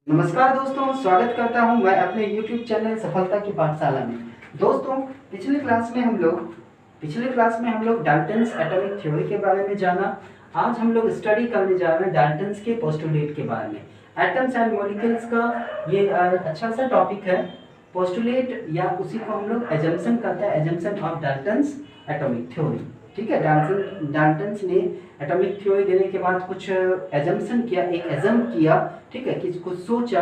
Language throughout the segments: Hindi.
नमस्कार दोस्तों, स्वागत करता हूं मैं अपने YouTube चैनल सफलता की पाठशाला में। दोस्तों, पिछले क्लास में हम लोग डाल्टन्स एटॉमिक थ्योरी के बारे में जाना। आज हम लोग स्टडी करने जा रहे हैं डाल्टन्स के पोस्टुलेट के बारे में। एटम्स एंड मॉलिक्यूल्स का ये अच्छा सा टॉपिक है। पोस्टुलेट या उसी को हम लोग एजम्पशन कहते हैं, assumption of Dalton's atomic theory. ठीक है, डाल्टन्स ने एटॉमिक थ्योरी देने के बाद कुछ एजम्पशन किया, एक एजम किया, ठीक है, कि कुछ सोचा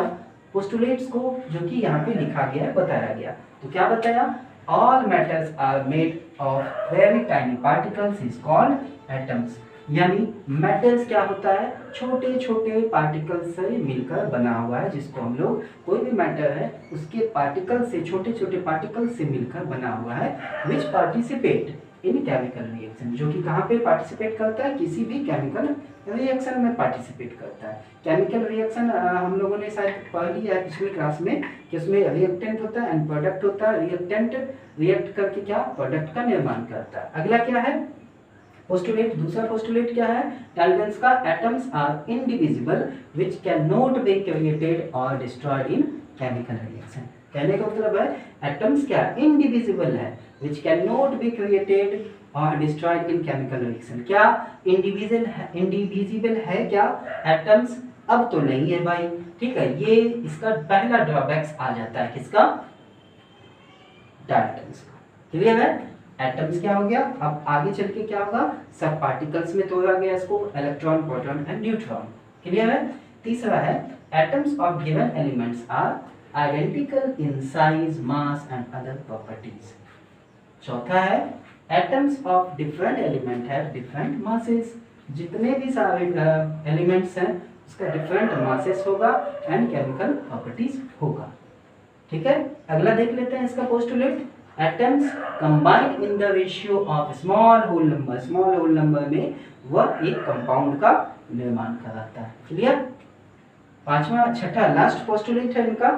पोस्टुलेट्स को, जो कि यहाँ पे लिखा गया है, बताया गया। तो क्या बताया? All matters are made of very tiny particles is called atoms. यानी मैटर्स क्या होता है? छोटे छोटे पार्टिकल्स से मिलकर बना हुआ है, जिसको हम लोग, कोई भी मैटर है उसके पार्टिकल से, छोटे छोटे पार्टिकल से मिलकर बना हुआ है। विच पार्टिसिपेट इन केमिकल रिएक्शन, जो कि कहाँ पे पार्टिसिपेट करता है? किसी भी केमिकल रिएक्शन में पार्टिसिपेट करता है। केमिकल रिएक्शन हम लोगों ने शायद पढ़ लिया है पिछली क्लास में कि उसमें रिएक्टेंट होता है एंड प्रोडक्ट होता है। रिएक्टेंट रिएक्ट करके क्या प्रोडक्ट का निर्माण करता है। अगला क्या है? पोस्टुलेट। दूसरा पोस्टुलेट क्या है डाल्टन्स का? Atoms are indivisible which can not be created और डिस्ट्रॉयड इन केमिकल रिएक्शन। कहने का मतलब है एटम्स क्या इंडिविजिबल है, which can not be created और डिस्ट्रॉयड इन केमिकल रिएक्शन। क्या इंडिविजिबल है क्या एटम्स? अब तो नहीं है भाई, ठीक है। ये इसका पहला ड्रॉबैक्स आ जाता है, किसका? डाल्टन्स का। क्लियर है? एटम्स क्या हो गया, अब आगे चल के क्या होगा? सब पार्टिकल्स में तोड़ा गया इसको, electron, proton and neutron. Clear है? तीसरा है atoms of given elements are identical in size, mass and other properties. चौथा है atoms of different element have different masses. जितने भी सारे एलिमेंट्स हैं उसका डिफरेंट मासेस होगा एंड केमिकल प्रॉपर्टीज होगा। ठीक है, अगला देख लेते हैं इसका postulate. Atoms combined in the ratio of small whole number. Small whole number में वह एक कंपाउंड का निर्माण कराता है। क्लियर? पांचवा, छठा, लास्ट पोस्टुलेट है इनका।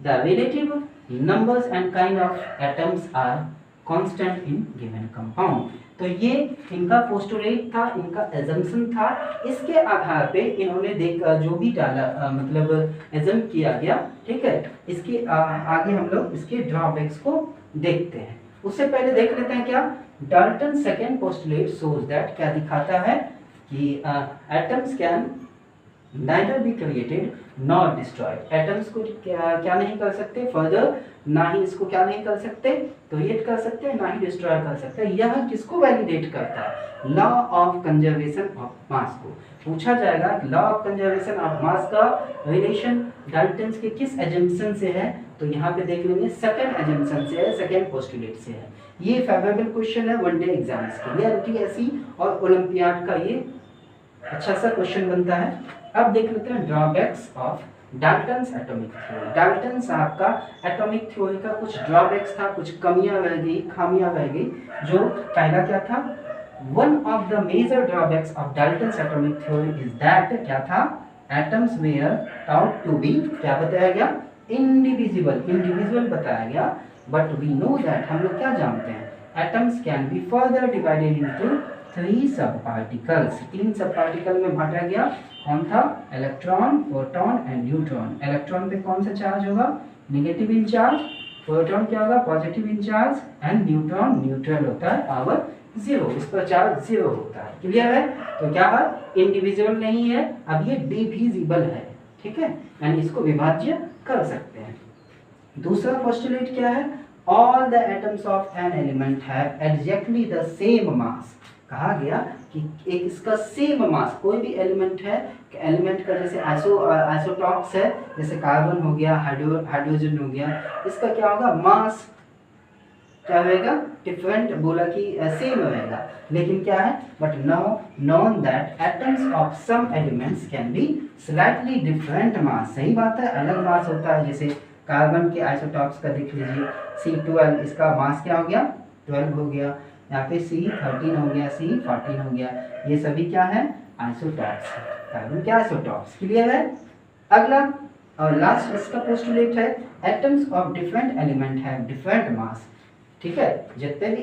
The relative numbers and kind of atoms are constant in given compound. तो ये इनका पोस्टुलेट था, इनका एजम्पशन था। इसके आधार पे इन्होंने जो भी डाला, मतलब एजम किया गया, ठीक है। इसके आगे हम लोग इसके ड्रॉबैक्स को देखते हैं। उससे पहले देख लेते हैं क्या Dalton second postulate shows that, क्या दिखाता है कि atoms can neither be created not destroyed. Atoms को क्या नहीं कर सकते फर्दर, ना ही इसको क्या नहीं कर सकते क्रिएट कर सकते, ना ही डिस्ट्रॉय कर सकते। यह किसको वैलिडेट करता है? Law of conservation of mass को। पूछा जाएगा कि law of conservation of mass का रिलेशन डाल्टन्स के किस एजम्पशन से है? तो यहाँ पे देख लेंगे सेकंड एजम्पशन से है, सेकंड पोस्टुलेट से है। ये फेवरेबल क्वेश्चन है वनडे एग्जाम्स के लिए, यूपीएससी और ओलंपियाड का ये अच्छा सा क्वेश्चन बनता है। अब देख लेते हैं drawbacks of Dalton's atomic theory. Dalton साहब का एटॉमिक थ्योरी का कुछ ड्रॉबैक्स था, कुछ कमियां रह गई, खामियां रह गई। जो पहला क्या था? One of the major drawbacks of Dalton's atomic theory is that, क्या था? Atoms were taught to be, क्या बताया गया? इंडिविजिबल। इंडिविजुअल बताया गया, बट वी नो दैट, हम लोग क्या जानते हैं? Atoms can be further divided into 3 सब पार्टिकल्स। 3 सब पार्टिकल में बांटा गया। कौन था? Electron, proton and neutron. Electron पे कौन सा चार्ज होगा? Negative in charge. प्रोटॉन क्या होगा? Positive in charge. And neutron neutral होता है, पावर 0, इस पर चार्ज 0 होता है। क्लियर है? तो क्या है? इंडिविजुअल नहीं है, अब ये डिविजिबल है, ठीक है, यानी इसको विभाज्य कर सकते हैं। दूसरा पोस्टुलेट क्या है? All the atoms of an element have exactly the same mass. कहा गया कि एक इसका सेम मास, कोई भी एलिमेंट है, एलिमेंट का जैसे आइसोटॉप्स है, जैसे कार्बन हो गया, हाइड्रोजन हो गया, इसका क्या होगा? मास क्या रहेगा? डिफरेंट, बोला कि सेम रहेगा, लेकिन क्या है? But now known that atoms of some elements can be slightly different mass. सही बात है, अलग मास होता है। जैसे कार्बन के आइसोटॉप्स का देख लीजिए, C12, इसका मास क्या हो गया? 12 हो गया। यहाँ पे C13 हो गया, C14 हो गया। ये सभी क्या है? आइसोटॉप्स, कार्बन के आइसोटॉप्स। क्लियर है? अगला और लास्ट इसका पोस्टुलेट है atoms of different element have different mass. ठीक है, जितने भी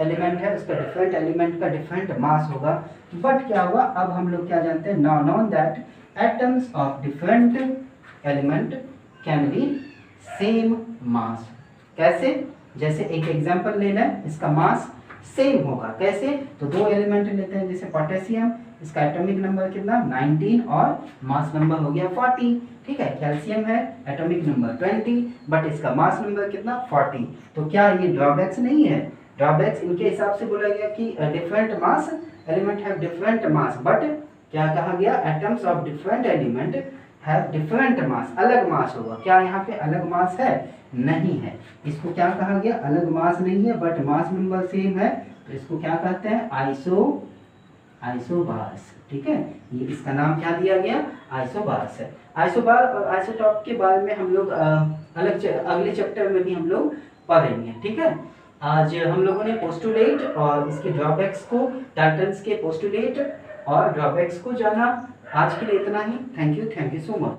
एलिमेंट है उसका डिफरेंट एलिमेंट का डिफरेंट मास होगा। बट क्या होगा? अब हम लोग क्या जानते हैं? Non that atoms of different element can be same mass. कैसे? जैसे एक एग्जांपल ले लें, इसका मास सेम होगा। कैसे? तो दो एलिमेंट लेते हैं, जैसे पोटेशियम, इसका एटॉमिक नंबर कितना 19 और मास नंबर हो गया 40। ठीक है, कैल्शियम है एटॉमिक नंबर 20 बट इसका मास नंबर कितना 40। तो क्या ये ड्रॉबैक्स नहीं है? ड्रॉबैक्स इनके हिसाब से बोला गया कि different mass element have different mass, but क्या कहा गया? Atoms of different element have different mass, अलग मास होगा। क्या यहाँ पे अलग मास है? नहीं है। इसको क्या कहा गया? अलग मास नहीं है बट मास नंबर सेम है, तो इसको क्या कहते हैं? आइसोबार्स। ठीक है, ये इसका नाम क्या दिया गया? आइसोबार्स है। आइसोबार और आइसोटॉप के बारे में हम लोग अगले चैप्टर में भी हम लोग पढ़ेंगे। ठीक है, आज हम लोगों ने पोस्टुलेट और इसके ड्रॉबैक्स को, डाल्टन्स के पोस्टुलेट और ड्रॉबैक्स को जाना। आज के लिए इतना ही। Thank you so much.